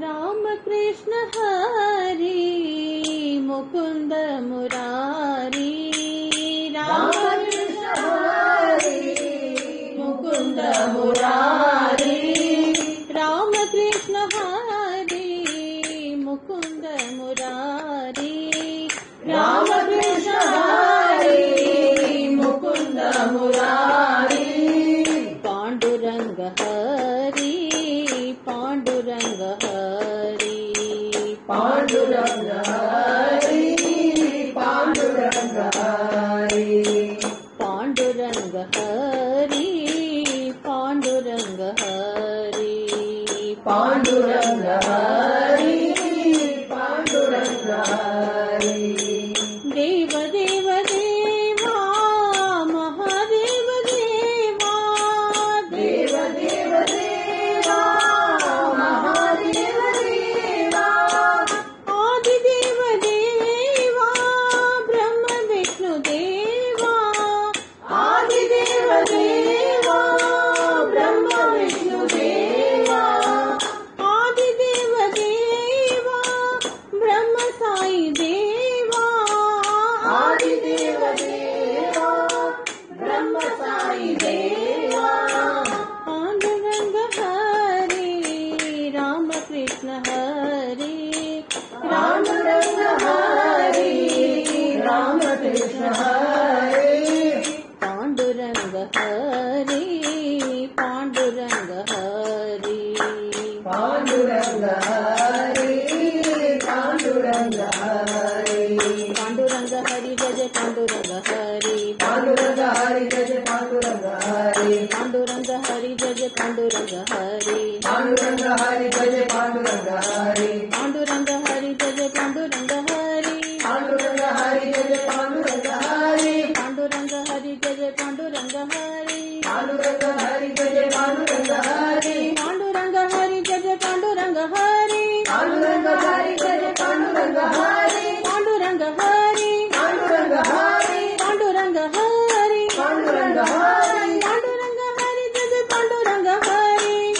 Ram Krishna Hari Mukund Murari, Ram Krishna Hari Mukund Murari, Ram Krishna Hari Mukund Murari, Ram Krishna Hari Mukund Murari, Pandurang Hari Pandurang Hari, Pandurang Hari Pandurang Hari, Pandurang Hari Pandurang Hari, Pandurang Hari Pandurang Hari, Dev Dev Deva Mahadev Deva, Dev Dev Deva Mahadev Deva, आदिदेव Deva Brahma Vishnu Deva, आदिदेव Deva Brahma Vishnu Deva, आदिदेव Deva Brahma Sai Deva, आदिदेव Deva Brahma Sai Deva, Pandurang Hari Ram Krishna Hari, Pandurang Hari Ram Krishna Hari, Pandurang Hari Pandurang Hari, Pandurang Hari Pandurang Hari, Pandurang Hari Jai Jai Pandurang Hari, Pandurang Hari Jai Jai Pandurang Hari, Pandurang Hari Jai Jai Pandurang Hari, Pandurang Hari Jai Jai Pandurang Hari, Pandurang Hari Jai Jai Pandurang Hari, Pandurang Hari Jai Jai Pandurang Hari, Pandurang Hari Jai Jai Pandurang Hari, Pandurang Hari Jai Jai Pandurang Hari, Pandurang Hari Jai Jai Pandurang Hari, Pandurang Hari Jai Jai Pandurang Hari, Pandurang Hari Pandurang Hari, Pandurang Hari Pandurang Hari, Pandurang Hari Jai Jai Pandurang Hari,